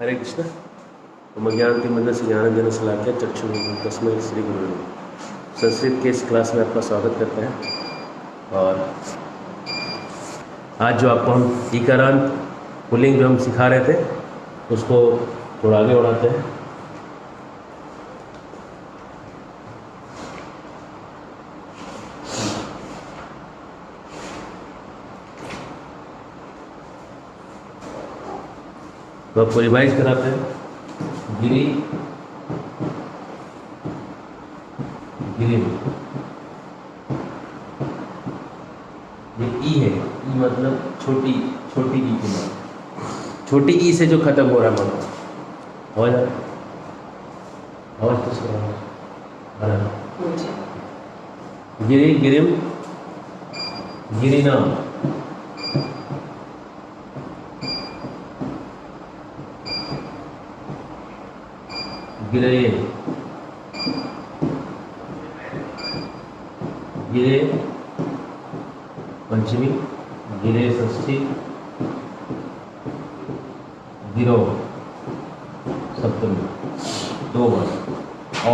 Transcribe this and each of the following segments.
हरे कृष्ण। मज्ञानतिमिरस्य ज्ञानांजनशलाकया चक्षुरुन्मीलितं तस्मै श्री गुरुवे नमः। संस्कृत के इस क्लास में आपका स्वागत करते हैं। और आज जो आपको हम इकारांत पुल्लिंग जो हम सिखा रहे थे उसको थोड़ा आगे बढ़ाते हैं। तो आपको रिवाइज कराते हैं। गिरी गिरी ये ई है। ई मतलब छोटी छोटी ई की बात, छोटी ई से जो खत्म हो रहा है मतलब हो जा आवाज तो सुन रहा है। गिरी गिरिम गिरिना गिरे गिरे पंचमी, गिरे षष्ठी, गिरो सप्तमी, दो बार औ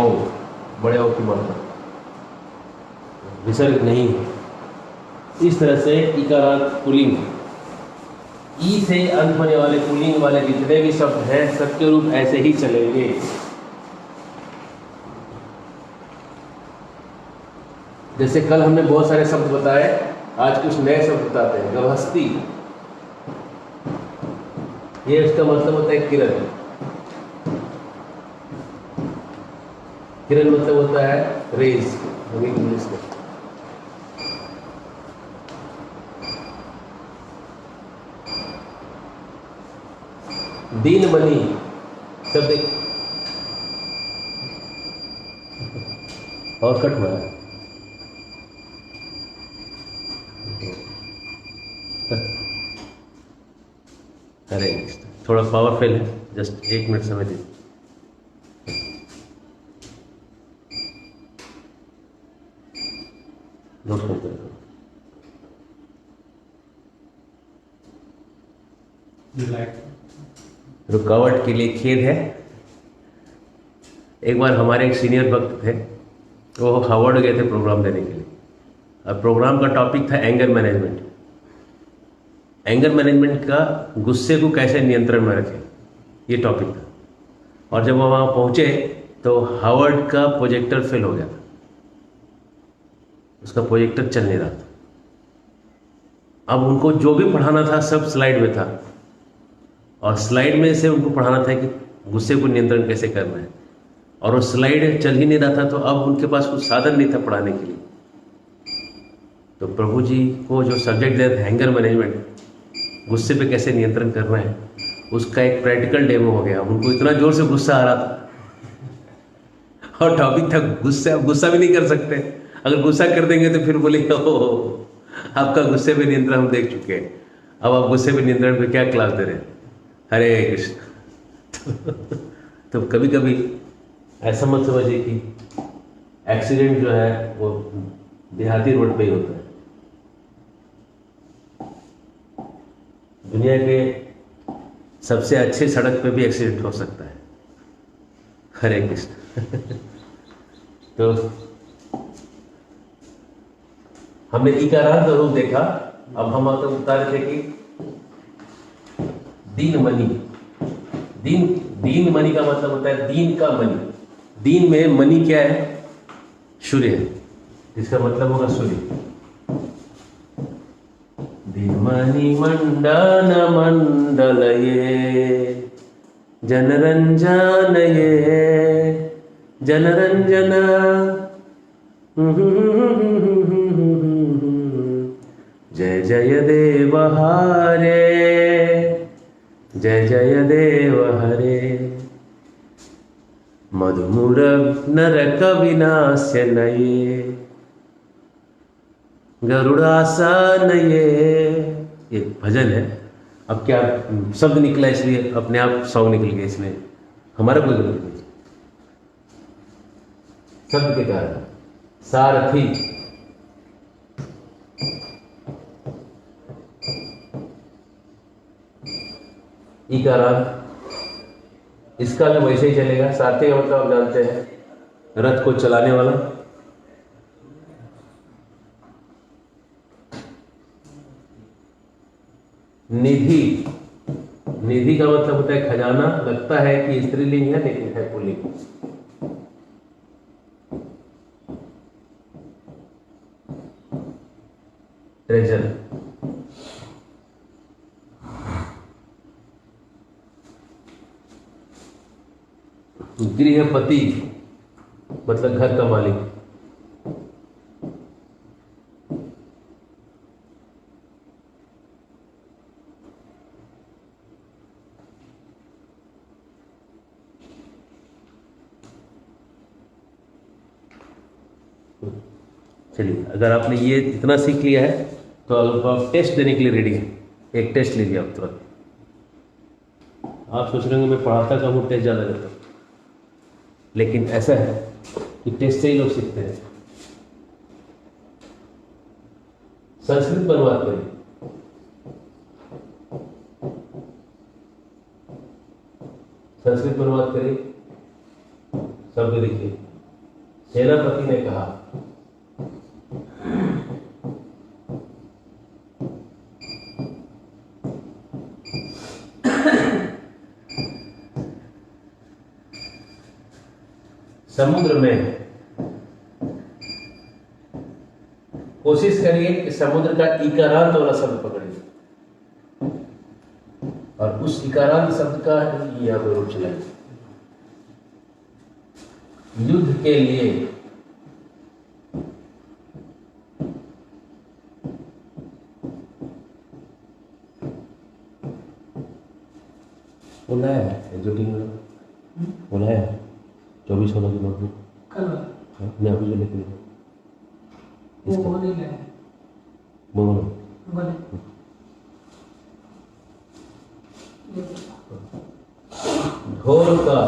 बड़े औ की मात्रा विसर्ग नहीं है। इस तरह से इकारांत पुल्लिंग ई से अंत होने वाले पुल्लिंग वाले जितने भी शब्द हैं सबके रूप ऐसे ही चलेंगे। जैसे कल हमने बहुत सारे शब्द बताए, आज कुछ नए शब्द बताते हैं। गभस्ती, ये उसका मतलब होता है किरण। किरण मतलब होता है रेज इंग्लिश में। दीनमणि शब्द और कट हुआ है। अरे थोड़ा पावरफुल है, जस्ट 1 मिनट समय दीजिए। नोट करते हैं। रुकावट के लिए खेद है। एक बार हमारे एक सीनियर भक्त थे, वो हार्वर्ड गए थे प्रोग्राम देने के लिए। अब प्रोग्राम का टॉपिक था एंगर मैनेजमेंट। एंगर मैनेजमेंट का गुस्से को कैसे नियंत्रण में रखें, ये टॉपिक था। और जब वो वहाँ पहुँचे तो हार्वर्ड का प्रोजेक्टर फेल हो गया था, उसका प्रोजेक्टर चल नहीं रहा था। अब उनको जो भी पढ़ाना था सब स्लाइड में था, और स्लाइड में से उनको पढ़ाना था कि गुस्से को नियंत्रण कैसे करना है, और वो स्लाइड चल ही नहीं रहा था। तो अब उनके पास कुछ साधन नहीं था पढ़ाने के लिए। तो प्रभु जी को जो सब्जेक्ट दिया था एंगर मैनेजमेंट, गुस्से पे कैसे नियंत्रण करना है, उसका एक प्रैक्टिकल डेमो हो गया। उनको इतना जोर से गुस्सा आ रहा था, और टॉपिक था गुस्से। अब गुस्सा भी नहीं कर सकते, अगर गुस्सा कर देंगे तो फिर बोलेंगे ओ आपका गुस्से पे नियंत्रण हम देख चुके हैं, अब आप गुस्से पे नियंत्रण पे क्या क्लास दे रहे हैं। हरे कृष्ण। तो कभी कभी ऐसा मत समझिए कि एक्सीडेंट जो है वो देहाती रोड पे ही होता है। दुनिया के सबसे अच्छे सड़क पे भी एक्सीडेंट हो सकता है। हरे कृष्ण। तो हमने इकारांत रूप देखा। अब हम आपको बता रहे थे कि दीनमणि, दीनमणि का मतलब होता है दीन का मणि। दीन में मणि क्या है? सूर्य है, जिसका मतलब होगा सूर्य। दीनमणि मंडन मंडलये जनरंजनये जनरंजन जय जय देव हरे जय जय देव हरे मधुमुर नरक विनाश्य नये गरुड़ासन ये भजन है। अब क्या शब्द निकला इसलिए अपने आप सॉन्ग निकल गया, इसमें हमारा कोई गलती नहीं। शब्द के कारण सारथी इकारांत, इसका भी वैसे ही चलेगा। सारथी का मतलब आप जानते हैं, रथ को चलाने वाला। निधि, निधि का मतलब होता है खजाना। लगता है कि स्त्रीलिंग है लेकिन है पुल्लिंग। ट्रेजर। गृहपति मतलब घर का मालिक। चलिए, अगर आपने ये इतना सीख लिया है तो अब आप टेस्ट देने के लिए रेडी हैं। एक टेस्ट लीजिए आप तुरंत। आप सोच रहे होंगे मैं पढ़ाता कम हूँ, टेस्ट ज़्यादा देता हूँ, लेकिन ऐसा है कि टेस्ट से ही लोग सीखते हैं। संस्कृत पर बात करें। संस्कृत पर बात करें। शब्द देखिए, सेनापति ने कहा। समुद्र में, कोशिश करिए कि समुद्र का इकारांत वाला शब्द पकड़िए और उस इकारांत शब्द का यहां पर रूप चलाइए। युद्ध के लिए बुलाया है जो टीम में बुलाया है 24 की नोटबुक कल मैं अभी जो लेके वो नहीं लाया बोलो। बोले ढोल का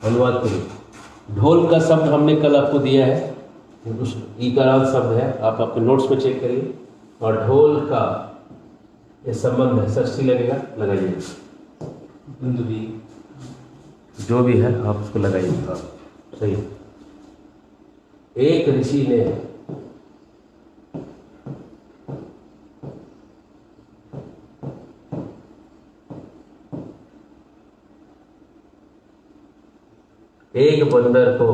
अनुवाद करिए। ढोल का शब्द हमने कल आपको दिया है, उस इकारांत शब्द है, आप आपके नोट्स में चेक करिए। और ढोल का ये संबंध है, षष्ठी लगेगा, लगाइए। जो भी है आप उसको लगाइए। हाँ सही। एक ऋषि ने एक बंदर को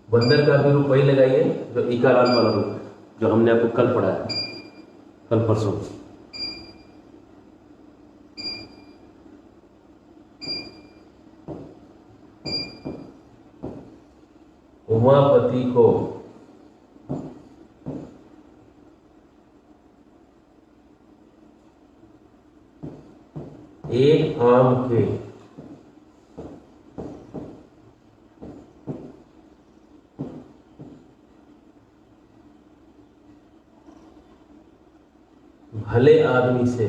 बंदर का भी रूप वही लगाइए जो इकारांत वाला रूप है, जो हमने आपको कल पढ़ाया, कल परसों। उमापति को एक आम के भले आदमी से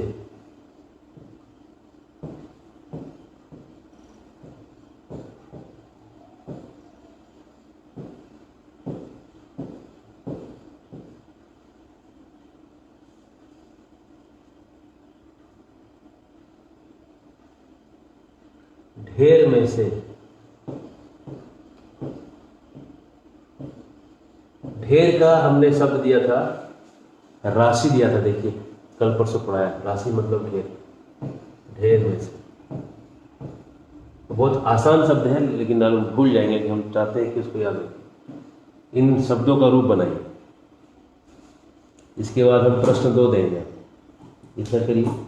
ढेर में से ढेर का हमने शब्द दिया था, राशि दिया था। देखिए कल परसों पढ़ाया, राशि मतलब ढेर, ढेर में से। तो बहुत आसान शब्द है लेकिन हम भूल जाएंगे कि हम चाहते हैं कि उसको याद रखें। इन शब्दों का रूप बनाइए। इसके बाद हम प्रश्न 2 देंगे। इतना करिए।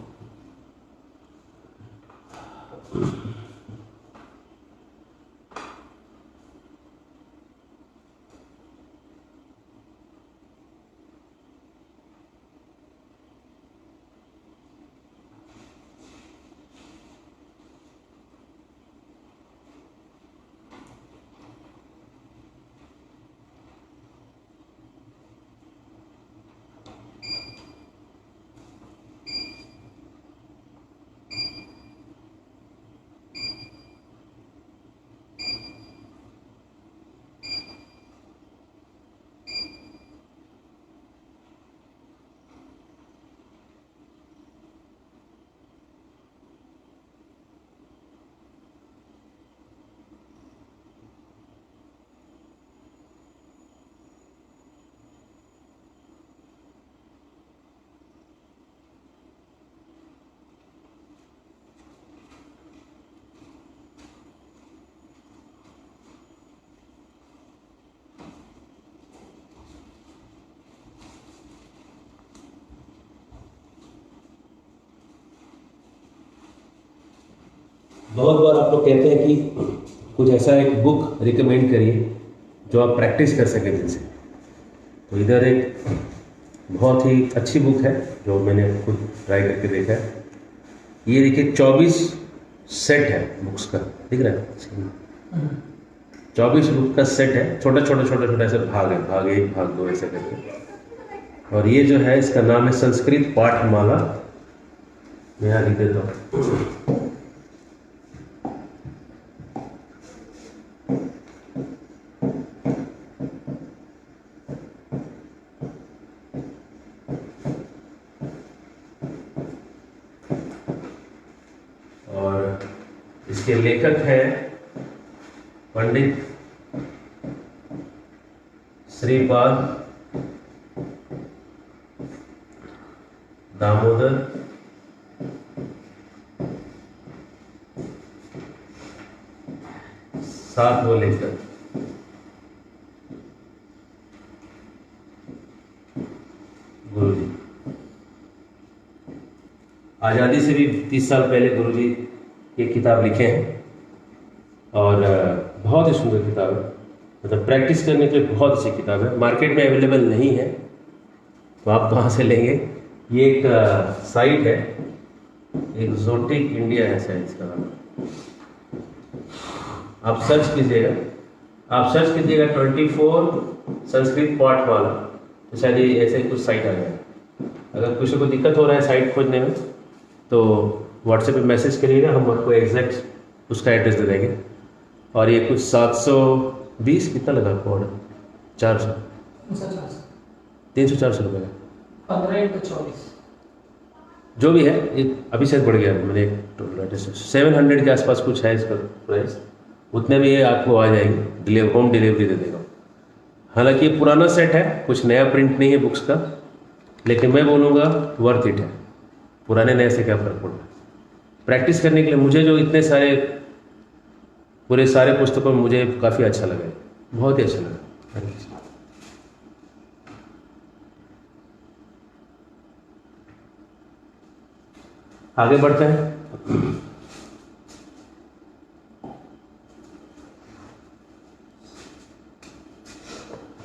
बहुत बार आप लोग कहते हैं कि कुछ ऐसा एक बुक रिकमेंड करिए जो आप प्रैक्टिस कर सकें दिल से। तो इधर एक बहुत ही अच्छी बुक है जो मैंने खुद ट्राई करके देखा है। ये देखिए 24 सेट है बुक्स का, दिख रहा है? 24 बुक का सेट है, छोटा छोटा छोटा छोटा ऐसे भाग है, भाग 1 भाग 2 ऐसे करके। और ये जो है इसका नाम है संस्कृत पाठमाला। मैं यहाँ लिख देता हूँ। और इसके लेखक हैं पंडित श्रीपाद दामोदर साथ वो लेखक गुरु जी। आज़ादी से भी 30 साल पहले गुरु जी ये किताब लिखे हैं और बहुत ही सुंदर किताब है। मतलब प्रैक्टिस करने के लिए बहुत अच्छी किताब है। मार्केट में अवेलेबल नहीं है तो आप कहाँ से लेंगे? ये एक साइट है, एक्सोटिक इंडिया है शायद इसका नाम। आप सर्च कीजिएगा, 24 संस्कृत पाठमाला, तो शायद ये ऐसे कुछ साइट आ गया। अगर किसी को दिक्कत हो रहा है साइट खोजने में तो व्हाट्सएप पे मैसेज करिएगा, हम आपको एग्जैक्ट उसका एड्रेस दे देंगे। और ये कुछ 720 कितना लगा आपको ऑर्डर? 400 300-400 रुपये का 15 जो भी है। ये अभी शायद बढ़ गया, मैंने एक टोटल एड्रेस 700 के आसपास कुछ है इसका प्राइस। उतने में ये आपको आ जाएगी, होम डिलीवरी दे देगा। हालांकि ये पुराना सेट है, कुछ नया प्रिंट नहीं है बुक्स का, लेकिन मैं बोलूँगा वर्थ इट है। पुराने नए से क्या फ़र्क पड़ता है? प्रैक्टिस करने के लिए मुझे जो इतने सारे पूरे सारे पुस्तकों में मुझे काफ़ी अच्छा लगा, बहुत ही अच्छा लगा। आगे बढ़ते हैं।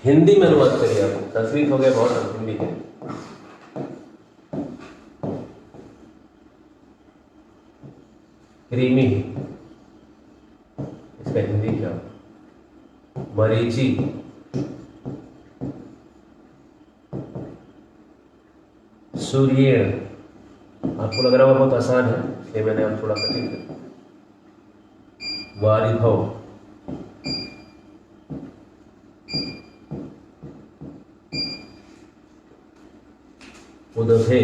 हिंदी में अनुवाद करिए आप। संस्कृत हो गया बहुत, अब हिंदी है। कृमि, इसका हिंदी क्या? मरीचि, सूर्य। आपको लग रहा होगा बहुत आसान है, ये मैंने अब थोड़ा कठिन किया। वारिभव, उदभे,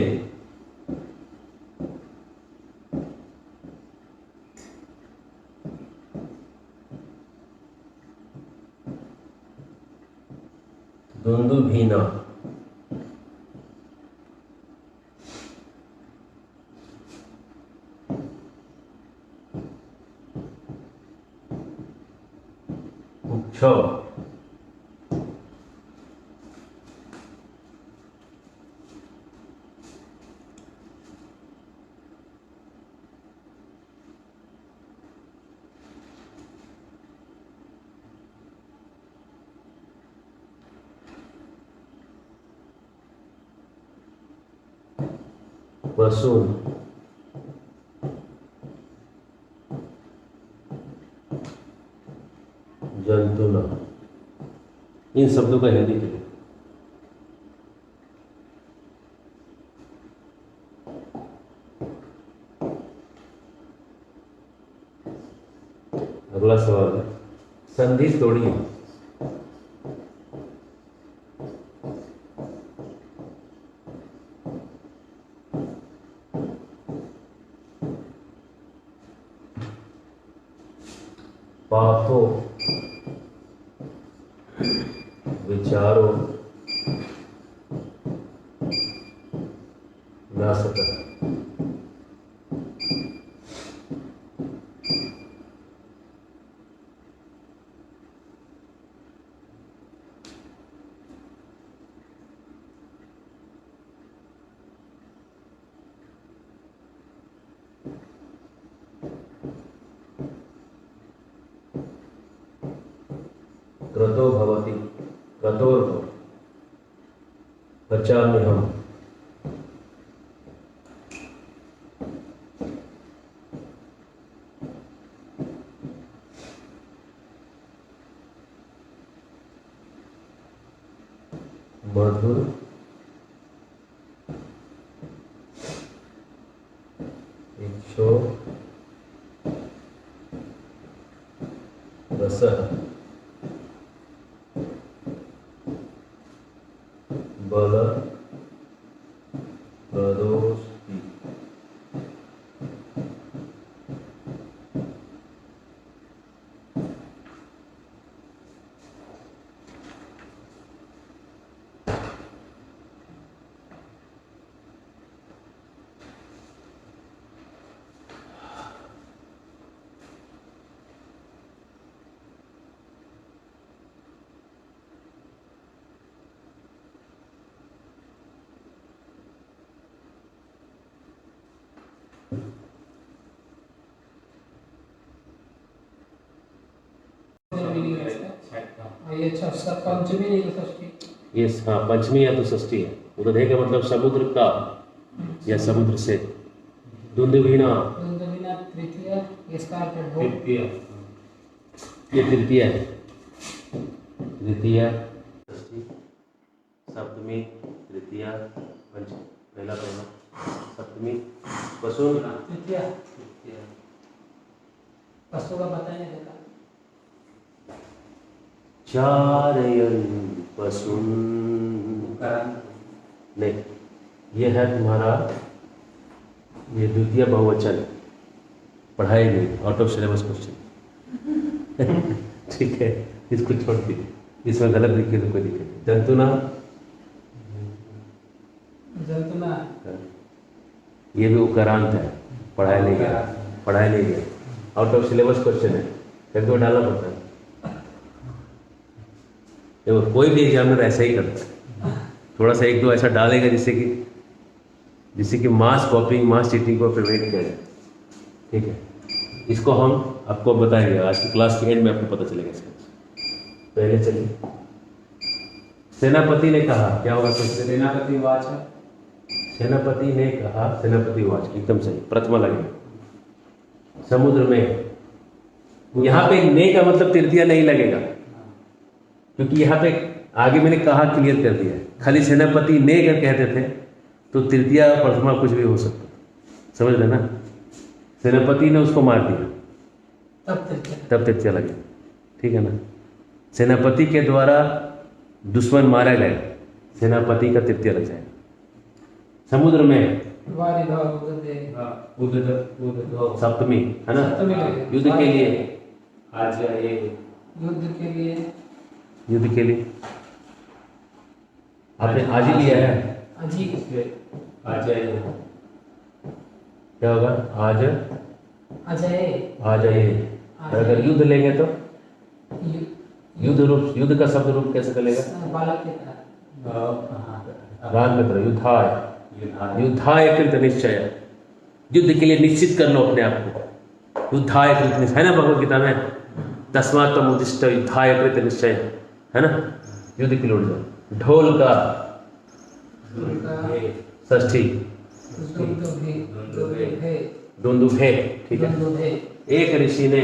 दुंदुभिना, उक्षव, वसून, जंतुना। इन शब्दों का हिंदी क्या है? अगला सवाल है संधि तोड़िए। पाथो, विचारो, नासक। क्रतो भवति क्रतोर्भव पचाम्यहम् मधुर इक्षो रसः बल प्रदोषति। ये अच्छा पंचमी नहीं तो षष्ठी। ये हाँ पंचमी या तो षष्ठी है। उदधे का मतलब समुद्र का या समुद्र से। दुंदुभिना दुंदुभिना तृतीया, इसका अर्थ है ढोल। तृतीया, ये तृतीया है। तृतीया षष्ठी सप्तमी तृतीया पंचमी पहला सप्तमी पशु तृतीया पशु का बताइए देखा। चारयन पशुन नहीं, ये है तुम्हारा ये द्वितीय बहुवचन पढ़ाई नहीं, आउट ऑफ सिलेबस क्वेश्चन। ठीक है, इसको छोड़ दीजिए, इसमें गलत लिखिए तो कोई दिक्कत नहीं। जंतुना जंतुना ये भी उपकारांत है, पढ़ाई नहीं गया, आउट ऑफ सिलेबस क्वेश्चन है, फिर तो डालना पड़ता है। देखो कोई भी एग्जामिनर ऐसा ही करता है, थोड़ा सा एक दो ऐसा डालेगा जिससे कि मास कॉपिंग मास चीटिंग को प्रिवेंट किया जाए। ठीक है, इसको हम आपको बताएंगे आज की क्लास के एंड में, आपको पता चलेगा इसका। पहले चलिए, सेनापति ने कहा, क्या होगा सेनापति वाच। सेनापति ने कहा, सेनापति वाच एकदम सही, प्रथमा लगेगा। समुद्र में यहाँ पे ने का मतलब तृतीया नहीं लगेगा, क्योंकि यहाँ पे आगे मैंने कहा क्लियर कर दिया है। खाली सेनापति ने अगर कहते थे तो तृतीया प्रथमा कुछ भी हो सकता, समझ लेना। सेनापति ने उसको मार दिया तब तृतीया लगे, ठीक है ना। सेनापति के द्वारा दुश्मन मारा गया, सेनापति का तृतीया लग जाएगा। समुद्र में सप्तमी है ना, युद्ध के लिए, आज ये युद्ध के लिए आपने आज ही लिया है। आज क्या होगा, आज आ जाइए। अगर युद्ध लेंगे तो युद्ध का शब्द रूप कैसे चलेगा, राम मित्र युद्धाय कृत निश्चय, युद्ध के लिए निश्चित कर लो अपने आप को। युद्धाय कृत निश्चय है ना भगवत गीता में, तस्मात् त्वमुत्तिष्ठ युद्धाय कृत निश्चय, है ना, युद्ध के लिए उठ जाओ। ढोल का षष्ठी दुंदुभे, ठीक है। एक ऋषि ने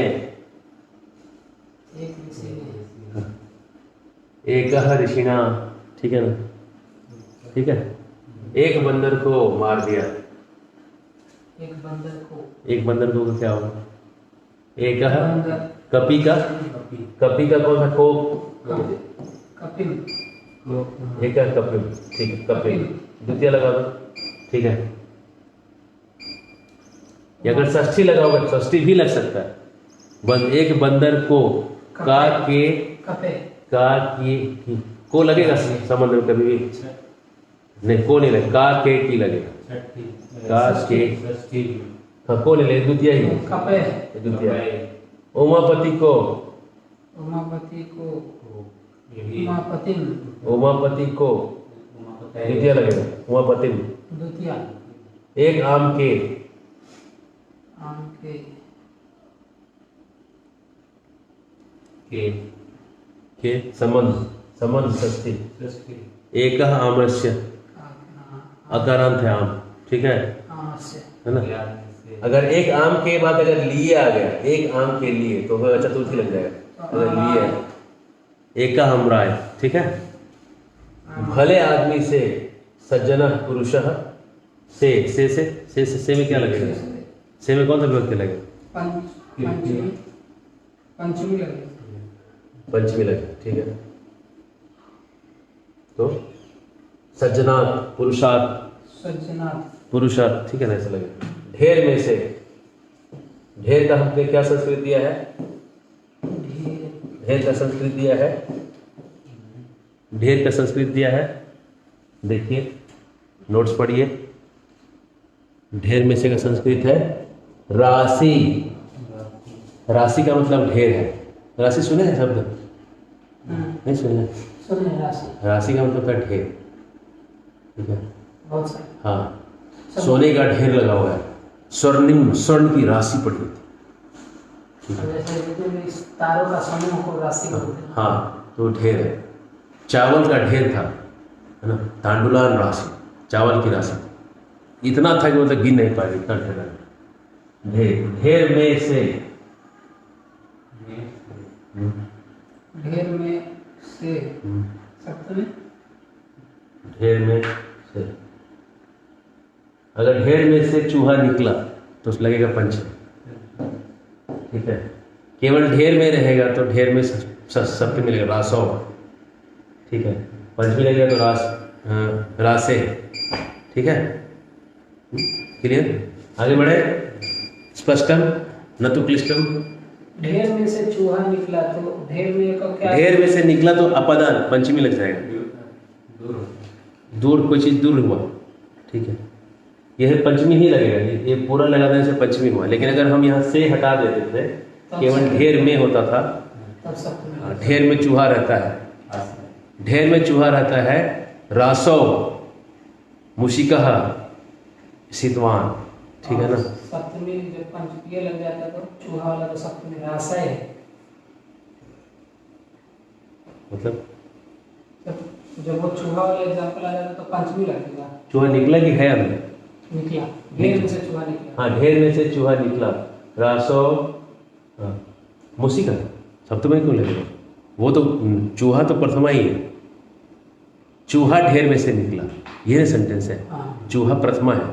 एक ऋषिना, ठीक है ना, ठीक है। एक बंदर को मार दिया, एक बंदर को क्या होगा, एक कपी का कौन सा को, एक कपिल, ठीक है, कपिल द्वितीय लगा दो, ठीक है। अगर षष्ठी लगाओगे, षष्ठी भी लग सकता है। बस एक बंदर को को लगेगा संबंध में कभी भी नहीं, को नहीं लगेगा, का के की लगेगा, का के हाँ, को नहीं लगेगा, द्वितीय ही द्वितीय। उमापति को द्वितीय लगेगा, उमापति द्वितीय। एक आम के के संबंध संबंध षष्ठी एक आम्रस्य अकारांत है आम, ठीक है ना। अगर एक आम के बाद अगर लिए आ गया, एक आम के लिए, तो चतुर्थी लग जाएगा। अगर लिए एक हमराय, ठीक है। भले आदमी से सज्जन पुरुष से में क्या लगेगा? से में कौन सा विभक्ति लगेगा? पंचमी लगेगी। पंचमी लगेगा, ठीक है। तो सज्जनात् पुरुषार्थ, सज्जनात् पुरुषार्थ, ठीक है ना, ऐसा लगेगा। ढेर में से, ढेर का हमने क्या संस्कृत दिया है? ढेर का संस्कृत दिया है, ढेर का संस्कृत दिया है, देखिए नोट्स पढ़िए। ढेर में से का संस्कृत है राशि। राशि का मतलब ढेर है। राशि सुने हैं शब्द? नहीं सुने? सुने राशि। राशि का मतलब है ढेर, ठीक है। बहुत सारे। हाँ, सोने का ढेर लगा हुआ है, स्वर्णिम, स्वर्ण की राशि पड़ी होती है। जैसे इस तारों का समूह को राशि बोलते हैं। हाँ, तो ढेर है। चावल का ढेर था, है ना, तांडुलान राशि, चावल की राशि इतना था कि मतलब गिन नहीं पाए, इतना ढेर है। ढेर, ढेर में से, ढेर में से सप्तमी, ढेर में से। अगर ढेर में से चूहा निकला तो लगेगा पंचमी, ठीक है। केवल ढेर में रहेगा तो ढेर में सप्तमी लगेगा, रासव, ठीक है। पंचमी लगेगा तो रासे, ठीक है। क्लियर? आगे बढ़े। स्पष्टम न तो क्लिष्टम। ढेर में से चूहा निकला तो ढेर में का क्या? ढेर में से निकला तो अपदान, पंचमी लग जाएगा। दूर, कोई चीज दूर हुआ, ठीक है, यह पंचमी ही लगेगा। ये पूरा लगा देने से पंचमी हुआ। लेकिन अगर हम यहाँ से हटा देते थे, केवल ढेर में होता था, तब सप्तमी। ढेर में चूहा रहता है, ढेर में चूहा रहता है, रासव, मुशिकः, शीतवान, ठीक है ना। सप्तमी जब पंचमी लग जाता तो चूहा वाला तो सप्तमी राशा है। मतलब जब वो चूहा वाला एग्जाम्पल आ जाता तो पंचमी लगेगा। चूहा निकला कि है अंदर? निकला, ढेर में से चूहा निकला। हाँ, ढेर में से चूहा निकला, रासव, मुशिकः सप्तमी क्यों लगेगा? वो तो चूहा तो प्रथमा ही है। चूहा ढेर में से निकला, यह सेंटेंस है। चूहा प्रथमा है।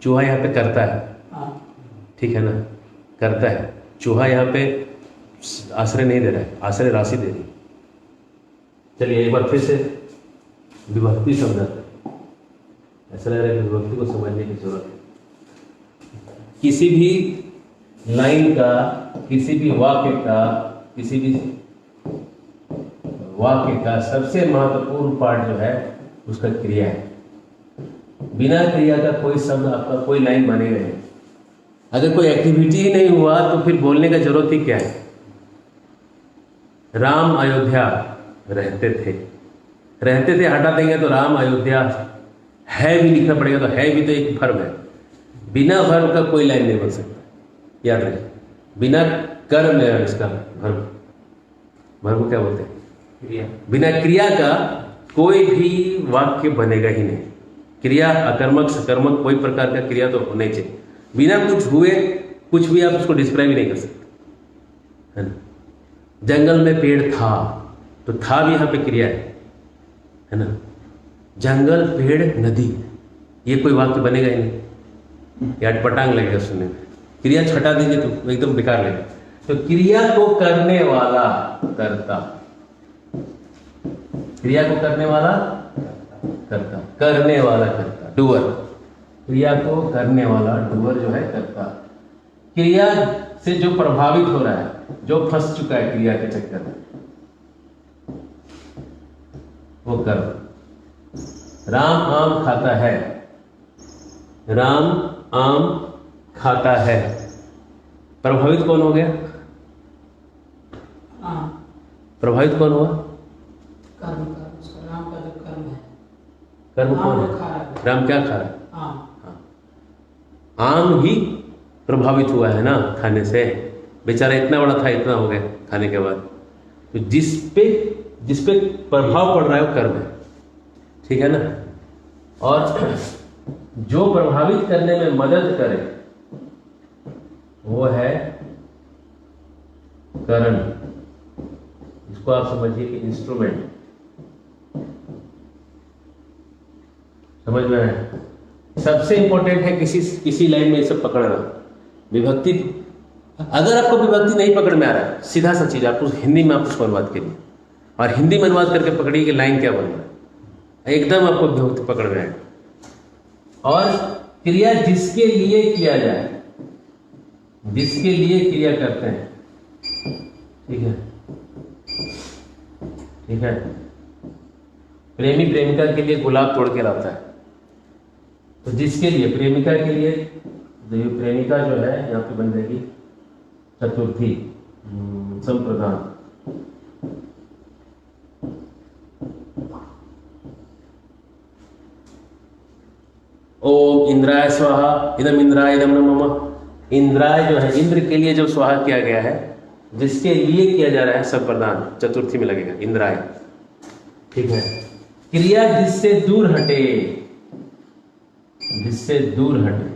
चूहा यहाँ पे करता है, ठीक है ना, करता है। चूहा यहाँ पे आश्रय नहीं दे रहा है, आश्रय राशि दे रही है। चलिए एक बार फिर से विभक्ति समझाते हैं। ऐसा लग रहा है कि विभक्ति को समझने की जरूरत है। किसी भी लाइन का, किसी भी वाक्य का, किसी भी वाक्य का सबसे महत्वपूर्ण पार्ट जो है उसका क्रिया है। बिना क्रिया का कोई शब्द, आपका कोई लाइन बनेगा नहीं। अगर कोई एक्टिविटी ही नहीं हुआ तो फिर बोलने का जरूरत ही क्या है? राम अयोध्या रहते थे हटा देंगे तो राम अयोध्या है भी लिखना पड़ेगा, तो है भी तो एक वर्ब है। बिना वर्ब का कोई लाइन नहीं बन सकता, याद रखिए। बिना कर्म है इसका वर्ब क्या बोलते हैं? क्रिया। बिना क्रिया का कोई भी वाक्य बनेगा ही नहीं। क्रिया अकर्मक सकर्मक कोई प्रकार का क्रिया तो होना ही चाहिए। बिना कुछ हुए कुछ भी आप उसको डिस्क्राइब ही नहीं कर सकते, है ना। जंगल में पेड़ था, तो था भी यहाँ पे क्रिया है ना। जंगल, पेड़, नदी, ये कोई वाक्य बनेगा ही नहीं, या पटांग लगेगा सुनने में। क्रिया छटा दीजिए तो एकदम बेकार लगेगा। तो क्रिया को करने वाला कर्ता, क्रिया को करने वाला कर्ता, करने वाला कर्ता, डूअर। क्रिया को करने वाला डूअर जो है कर्ता। क्रिया से जो प्रभावित हो रहा है, जो फंस चुका है क्रिया के चक्कर में, वो कर्म। राम आम खाता है, राम आम खाता है, प्रभावित कौन हो गया? प्रभावित कौन हुआ? कर्म का, उसका राम का जो कर्म है। कर्म कौन है? राम क्या खा रहा है? आम ही प्रभावित हुआ है ना खाने से। बेचारा इतना बड़ा था, इतना हो गया खाने के बाद। तो जिस पे प्रभाव पड़ रहा है वो कर्म है, ठीक है ना। और जो प्रभावित करने में मदद करे वो है करण। इसको आप समझिए कि इंस्ट्रूमेंट। समझ में आया? सबसे इंपॉर्टेंट है किसी लाइन में ये सब पकड़ना। विभक्ति, अगर आपको विभक्ति नहीं पकड़ में आ रहा है, सीधा सा चीज आपको हिंदी में आप उसको अनुवाद करिए और हिंदी में अनुवाद करके पकड़िए कि लाइन क्या बनना है, एकदम आपको विभक्ति पकड़ में आएगा। और क्रिया जिसके लिए किया जाए, जिसके लिए क्रिया करते हैं, ठीक है, ठीक है। प्रेमी प्रेमिका के लिए गुलाब तोड़ के लाता है, तो जिसके लिए, प्रेमिका के लिए, प्रेमिका जो है यहाँ पे बन जाएगी चतुर्थी संप्रदान। ओम इंद्राय स्वाहा इदम इंद्राय इदम नमः। इंद्राय जो है, इंद्र के लिए जो स्वाहा किया गया है, जिसके लिए किया जा रहा है सब प्रदान, चतुर्थी में लगेगा इंद्राय, ठीक है। क्रिया जिससे दूर हटे, जिससे दूर हटे,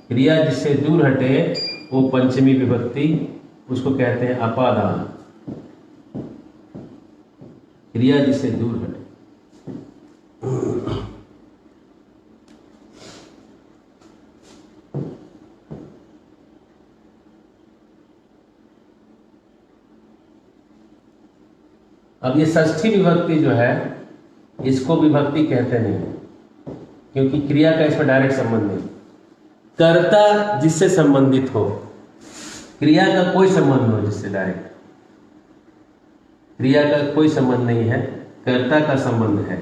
क्रिया जिससे दूर हटे वो पंचमी विभक्ति, उसको कहते हैं अपादान। क्रिया जिससे दूर हटे। अब ये षष्ठी विभक्ति जो है, इसको विभक्ति कहते नहीं, क्योंकि क्रिया का इसमें डायरेक्ट संबंध नहीं। कर्ता जिससे संबंधित हो, क्रिया का कोई संबंध हो जिससे डायरेक्ट, क्रिया का कोई संबंध नहीं है, कर्ता का संबंध है।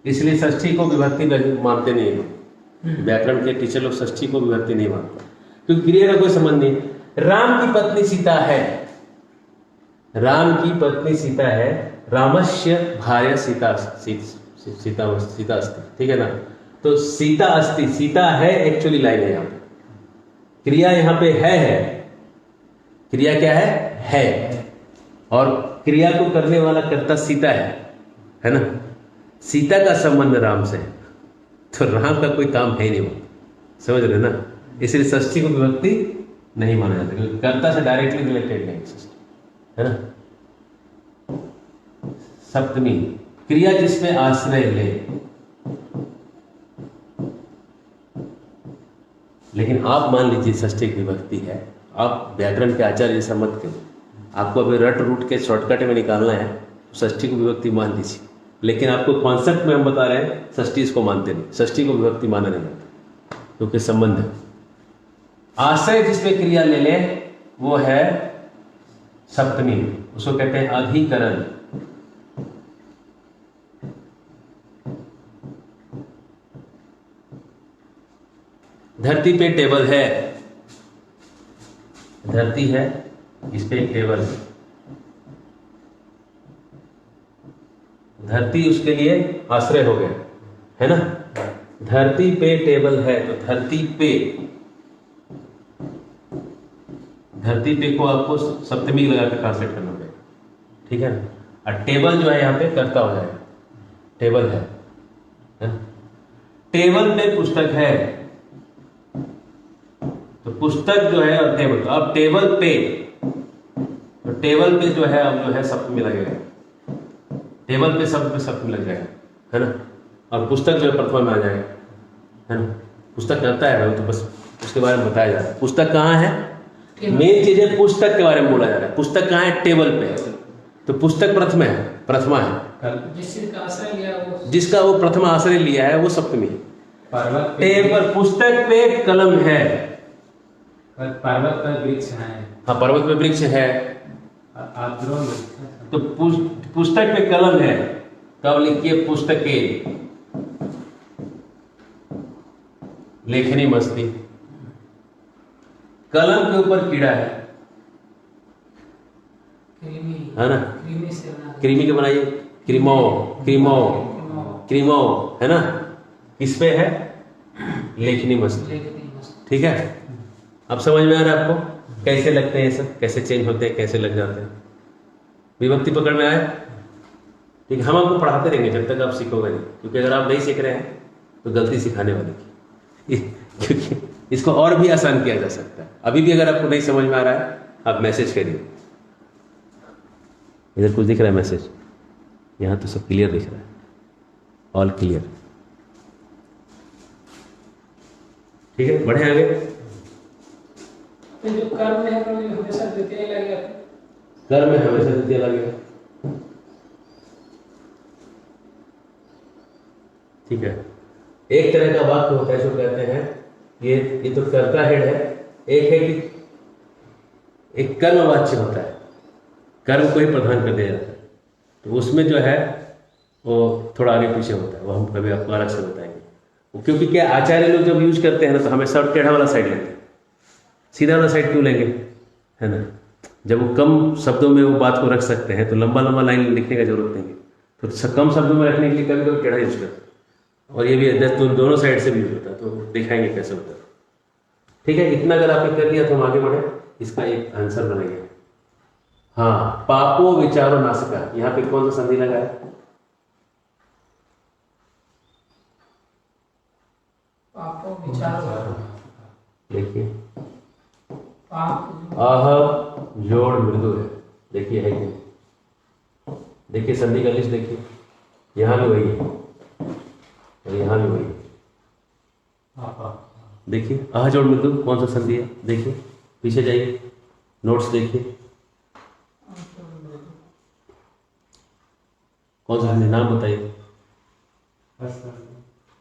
इसलिए षष्ठी को विभक्ति मानते नहीं है। व्याकरण के टीचर लोग षष्ठी को विभक्ति नहीं मानते, क्योंकि क्रिया का कोई संबंध नहीं। राम की पत्नी सीता है, राम की पत्नी सीता है, रामस्य भार्या सीता सीता अस्ति, ठीक है ना। तो सीता अस्ति, सीता है एक्चुअली लाइन है यहाँ पे, क्रिया यहाँ पे है। क्रिया क्या है? और क्रिया को करने वाला कर्ता सीता है ना। सीता का संबंध राम से है, तो राम का कोई काम है ही नहीं, वो समझ रहे ना। इसलिए षष्ठी को विभक्ति नहीं माना जाता, क्योंकि कर्ता से डायरेक्टली रिलेटेड नहीं षष्ठी, है ना। सप्तमी, क्रिया जिसमें आश्रय ले। लेकिन आप मान लीजिए षष्ठी की विभक्ति है, आप व्याकरण के आचार्य जैसा मत करो। आपको अभी रट रूट के शॉर्टकट में निकालना है, षष्ठी को विभक्ति मान लीजिए। लेकिन आपको कॉन्सेप्ट में हम बता रहे हैं, षष्ठी इसको मानते नहीं, षष्ठी को विभक्ति माना नहीं जाता, क्योंकि संबंध है। आश्रय जिसमें क्रिया ले ले वो है सप्तमी, उसको कहते हैं अधिकरण। धरती पे टेबल है, धरती है, इस पे एक टेबल है, धरती उसके लिए आश्रय हो गया, है ना। धरती पे टेबल है, तो धरती पे को आपको सप्तमी लगा के ट्रांसलेट करना पड़ेगा, ठीक है ना। और टेबल जो है यहाँ पे कर्ता हो जाएगा, टेबल है ना? टेबल पे पुस्तक है, तो पुस्तक जो है और टेबल, तो अब टेबल पे, तो टेबल पे जो है अब जो है सप्तमी लगेगा, टेबल पे शब्द पे सप्तमी लग जाएगा, है ना। और पुस्तक जो है प्रथमा में आ जाएगा, है ना। पुस्तक करता है, तो बस उसके बारे में बताया जा रहा है। पुस्तक कहाँ है, मेन चीज है पुस्तक के बारे में बोला जा रहा है। पुस्तक कहाँ है, टेबल पे, तो पुस्तक प्रथमा है, जिसका वो प्रथम आश्रय लिया है वो सप्तमी है। टेबल, पुस्तक पे कलम है, पर्वत पर वृक्ष है, हाँ पर्वत पे वृक्ष है, तो पुस्तक पे कलम है, तो अब लिखिए पुस्तकें, लेखनी मस्ती। कलम के ऊपर कीड़ा है ना, कृमि के बनाइए, क्रीमो क्रीमो क्रीमो, है ना। इस पे है लेखनी मस्ती, ठीक है। अब समझ में आ रहा है आपको। कैसे लगते हैं ये सब, कैसे चेंज होते हैं, कैसे लग जाते हैं। विभक्ति पकड़ में आए? ठीक है, हम आपको पढ़ाते रहेंगे जब तक आप सीखोगे नहीं, क्योंकि अगर आप नहीं सीख रहे हैं तो गलती सिखाने वाले की क्योंकि इसको और भी आसान किया जा सकता है। अभी भी अगर आपको नहीं समझ में आ रहा है आप मैसेज करिए। इधर कुछ दिख रहा है मैसेज? यहाँ तो सब क्लियर दिख रहा है, ऑल क्लियर। ठीक है, बढ़े आगे। तो जो कर्म है वो हमेशा द्वितीय लगेगा। कर्म में हमेशा द्वितीय लगेगा। ठीक है, एक तरह का वाक्य होता है जो कहते हैं ये तो कर्ता हेड है, एक है कि एक कर्मवाच्य होता है, कर्म को ही प्रधान कर दिया जाता है, तो उसमें जो है वो थोड़ा आगे पीछे होता है, वो हम कभी आपको अलग से बताएंगे। क्योंकि क्या आचार्य लोग जब यूज करते हैं ना तो हमेशा टेढ़ा वाला साइड लेते हैं, सीधा वाला साइड क्यों लेंगे, है ना। जब वो कम शब्दों में वो बात को रख सकते हैं तो लंबा लंबा लाइन लिखने का जरूरत नहीं है, तो कम शब्दों में रखने के लिए कभी कभी टेढ़ा यूज करते हैं। और ये भी दोनों साइड से भी यूज होता है, तो दिखाएंगे कैसे होता है। ठीक है, इतना अगर आपने कर लिया तो हम आगे बढ़े, इसका एक आंसर बनाएंगे। हाँ, पापो विचारो नासिका, यहाँ पे कौन सा संधि लगा है? पापो विचारो, देखिए पाप आह जोड़ मृदु है, देखिए है कि देखिए संधि का लिस्ट देखिए, यहाँ भी वही है और यहाँ भी वही है। देखिए आह जोड़ मृदु कौन सा संधि है, देखिए पीछे जाइए, नोट्स देखिए कौन सा संधि, नाम बताइए।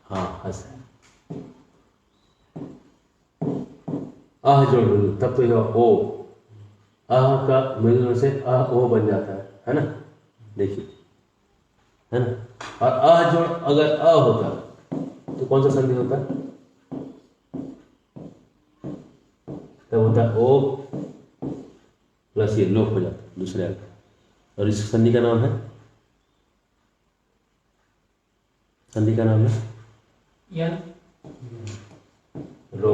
हाँ हस, आह जोड़ मृदु, तब तो यह ओ, आह का मृदु से आह ओ बन जाता है ना, देखिए, है ना। और आह जोड़ अगर अ होता तो कौन सा संधि होता, तब होता ओ प्लस ये लोप हो जाता दूसरे अर्थ, और इस संधि का नाम है, संधि का नाम है यन रो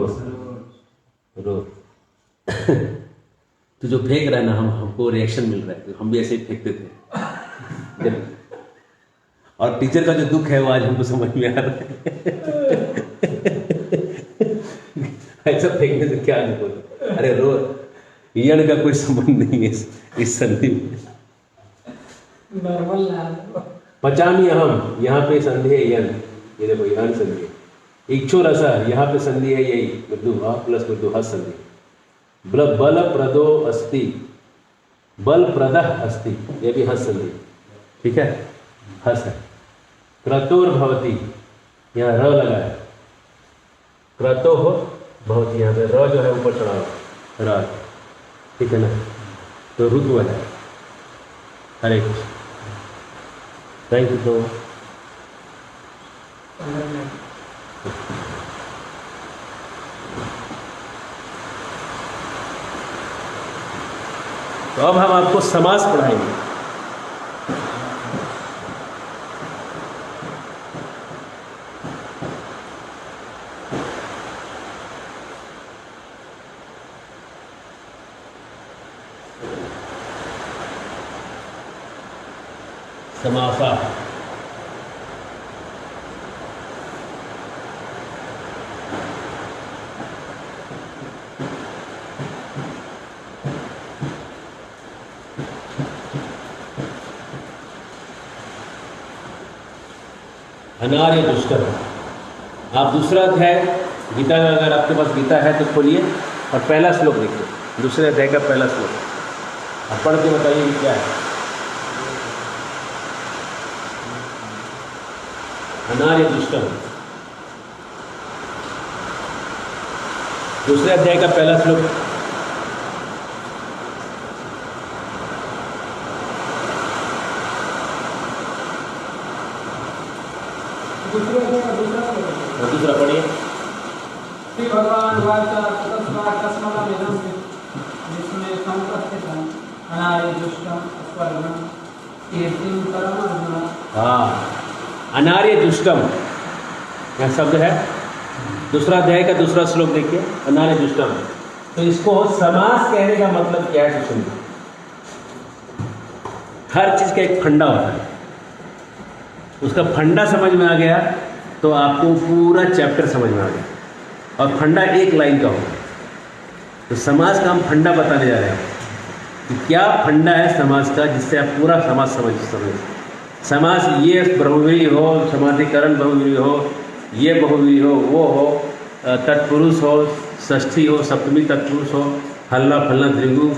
रो तो जो फेंक रहा है ना, हमको रिएक्शन मिल रहा है, हम भी ऐसे ही फेंकते थे और टीचर का जो दुख है वो आज हमको समझ में आ रहा है ऐसा फेंकने से क्या दुख होता, अरे रो यण का कोई संबंध नहीं है इस संधि में। नॉर्मल ना पचामी अहम, यहाँ पे संधि है यन, ये देखो यन संधि है। इच्छो रसा, यहाँ पे संधि है यही मृदु आ प्लस मृदु हस संधि। बल प्रदो अस्ति, बल प्रदः अस्ति, ये भी हस संधि, ठीक है, हस है। क्रतोर भवति, यहाँ र लगा है, क्रतो हो भवति, यहाँ पे र जो है ऊपर चढ़ा हुआ र, ठीक है ना, तो रुद्व है। हरे कृष्ण, थैंक यू तो अब हम आपको समास पढ़ाएंगे। समासा, अनार्य दुष्कर। आप दूसरा अध्याय गीता का, अगर आपके पास गीता है तो खोलिए और पहला श्लोक देखिए, दूसरे अध्याय का पहला श्लोक, आप पढ़ के बताइए कि क्या है। अनार्य दुष्कर, दूसरे अध्याय का पहला श्लोक। दूसरा पढ़िए। श्री भगवान वाचा तस्मात्तस्मदमिदं जिसमें संपत्तितं अनार्य दुष्टं स्वर्गं कीर्तिं परम अर्जुन। हाँ, अनार्य दुष्टम यह शब्द है, दूसरा अध्याय का दूसरा श्लोक देखिए, अनार्य दुष्टम। तो इसको समास कहने का मतलब क्या है, तो सुनिए। हर चीज का एक फंडा होता है, उसका फंडा समझ में आ गया तो आपको पूरा चैप्टर समझ में आ गया, और फंडा एक लाइन का होगा। तो समास का हम फंडा बताने जा रहे हैं कि क्या फंडा है समास का, जिससे आप पूरा समास समझ। समास ये बहुव्रीहि हो, समाधिकरण बहुव्रीहि हो, ये बहुव्रीहि हो, वो हो, तत्पुरुष हो, षष्ठी हो, सप्तमी तत्पुरुष हो, हल्ला फल्ला द्विगु,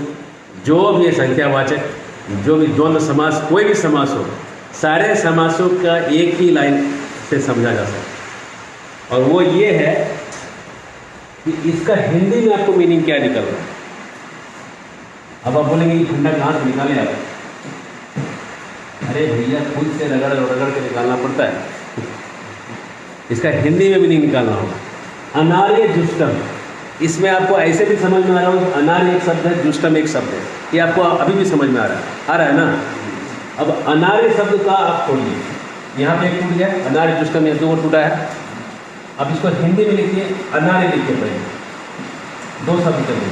जो भी है संख्यावाचक, जो भी द्वंद्व समास, कोई भी समास हो, सारे समासों का एक ही लाइन से समझा जा सकता है। और वो ये है कि इसका हिंदी में आपको मीनिंग क्या निकल रहा है। अब आप बोलेंगे कि फंडा कहाँ से निकाले आप? अरे भैया, खुद से रगड़ रगड़ के निकालना पड़ता है। इसका हिंदी में मीनिंग निकालना होगा। अनार्य जुष्टम, इसमें आपको ऐसे भी समझ में आ रहा हो, अनार्य एक शब्द है, जुष्टम एक शब्द है, ये आपको अभी भी समझ में आ रहा है ना। अब अनार्य शब्द का आप छोड़िए, यहाँ पे एक टूट गया, अनार्य जुष्टम, यहाँ 2 और टूटा है। अब इसको हिंदी में लिखिए, अनार्य लिखिए पहले, 2 शब्द चलिए।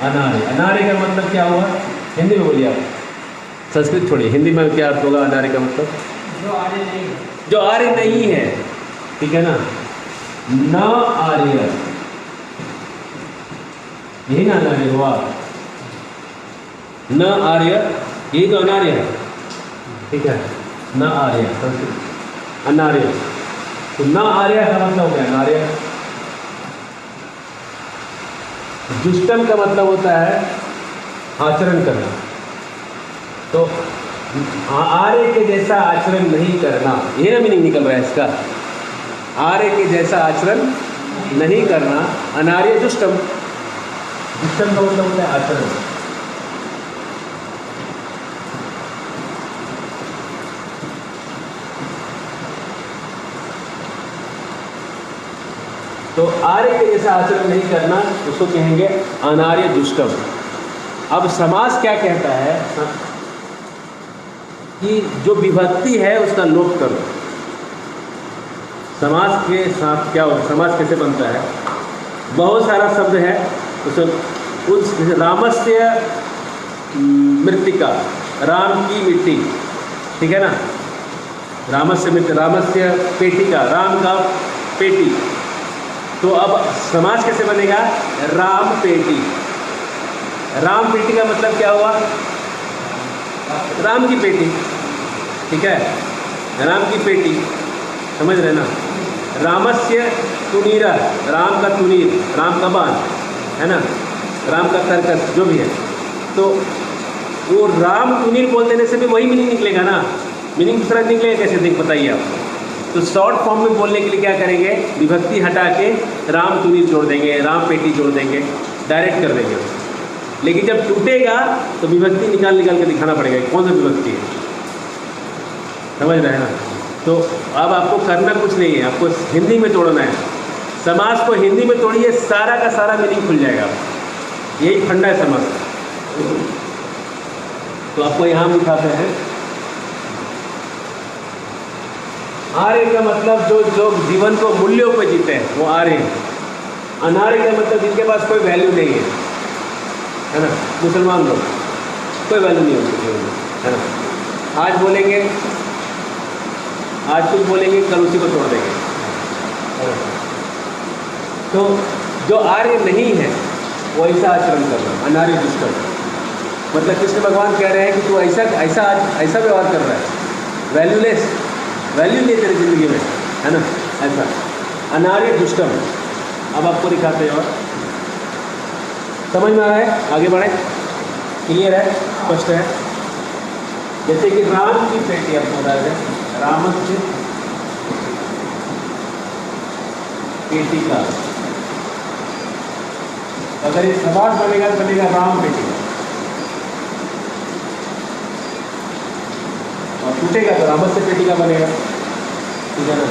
अनार्य, अनार्य का मतलब क्या हुआ, हिंदी में बोलिए आप, संस्कृत छोड़िए, हिंदी में क्या अर्थ होगा अनार्य का मतलब? जो आर्य नहीं है, जो आर्य नहीं है, ठीक है ना। न आर्य, यही ना अनार्य हुआ, न आर्य, यही तो अनार्य है, ठीक है। न आर्य संस्कृत, अनार्य, तो न आर्य का मतलब हो गया अनार्य। जुष्टम का मतलब होता है आचरण करना, तो आर्य के जैसा आचरण नहीं करना, ये ना मीनिंग निकल रहा है इसका। आर्य के जैसा आचरण नहीं करना, अनार्य जुष्टम। जुष्टम का मतलब होता है आचरण। तो आर्य के जैसा आचरण नहीं करना, उसको कहेंगे अनार्य जुष्टम। अब समास क्या कहता है कि जो विभक्ति है उसका लोप करो। समास के साथ क्या हो, समास कैसे बनता है? बहुत सारा शब्द है, उस रामस्य मृत्तिका, राम की मिट्टी, ठीक है ना। रामस्य मृत्तिका, रामस्य पेटिका, राम का पेटी। तो अब समास कैसे बनेगा? राम पेटी। राम पेटी का मतलब क्या हुआ? राम की पेटी, ठीक है, राम की पेटी, समझ रहे ना। रामस्य तुनीरा, राम का तुनीर, राम का बाण, है ना, राम का तरकस, जो भी है। तो वो राम तुनीर बोल देने से भी वही मीनिंग निकलेगा ना, मीनिंग दूसरा निकलेगा कैसे, देख बताइए आप। तो शॉर्ट फॉर्म में बोलने के लिए क्या करेंगे? विभक्ति हटा के राम तुनीर जोड़ देंगे, राम पेटी जोड़ देंगे, डायरेक्ट कर देंगे। लेकिन जब टूटेगा तो विभक्ति निकाल निकाल के दिखाना पड़ेगा कौन सा विभक्ति है, समझ रहे हैं ना। तो अब आपको करना कुछ नहीं है, आपको हिंदी में तोड़ना है। समास को हिंदी में तोड़िए, सारा का सारा मीनिंग खुल जाएगा। यही फंडा है समास। तो आपको यहाँ दिखाते हैं, आर्य का मतलब जो जीवन को मूल्यों पर जीते हैं वो आर्य हैं। अनार्य का मतलब जिनके पास कोई वैल्यू नहीं है ना। मुसलमान लोग, कोई वैल्यू नहीं होती जीवन में, है ना। आज बोलेंगे, आज कुछ बोलेंगे, कल उसी को तोड़ देंगे। तो जो आर्य नहीं है वो ऐसा आचरण करना, अनार्य दुष्कर्म। मतलब कृष्ण भगवान कह रहे हैं कि तू ऐसा व्यवहार कर रहा है, वैल्यूलेस, वैल्यू नहीं तेरी जिंदगी में, है ना, ऐसा अनार्य दुष्कर्म। अब आपको दिखाते हैं और समझ में आ रहा है, आगे बढ़े, क्लियर है, स्पष्ट है। जैसे कि राम की पेटी, आपको बता दें, रामस्य पेटिका, अगर ये समास बनेगा तो बनेगा राम पेटिका, और टूटेगा तो रामस्य पेटिका बनेगा, ठीक है ना।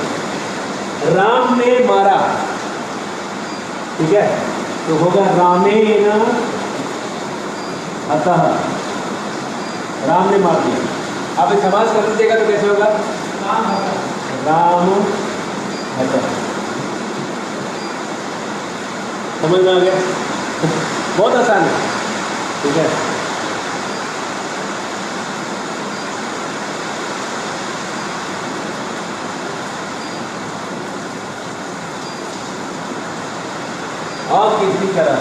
राम ने मारा, ठीक है, तो होगा रामेण अतः, राम ने मार दिया। आप इस समास कर दीजिएगा तो कैसे होगा? राम हतः। समझ में आ गया? बहुत आसान है, ठीक है। आप किसी तरह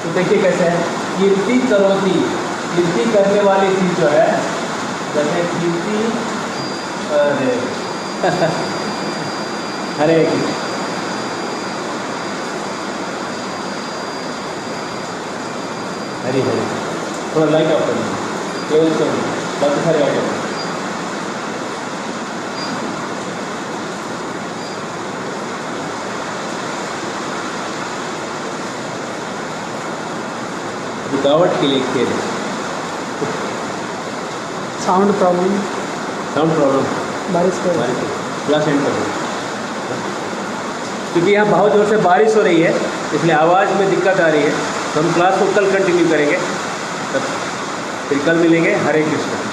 तो देखिए कैसे है, कीर्ति करोती, कीर्ति करने वाली चीज जो है, जैसे कीर्ति, अरे हरे कृष्ण, हरी हरी, थोड़ा लाइट ऑफ करना, केवल करना, बाकी सारे ऑफ करना। रुकावट के लिए खेल, साउंड प्रॉब्लम, साउंड प्रॉब्लम, बारिश कर बारिश क्लास एंड कर दो, क्योंकि यहाँ बहुत जोर से बारिश हो रही है इसलिए आवाज़ में दिक्कत आ रही है। तो हम क्लास को कल कंटिन्यू करेंगे, तब फिर कल मिलेंगे। हरे कृष्ण।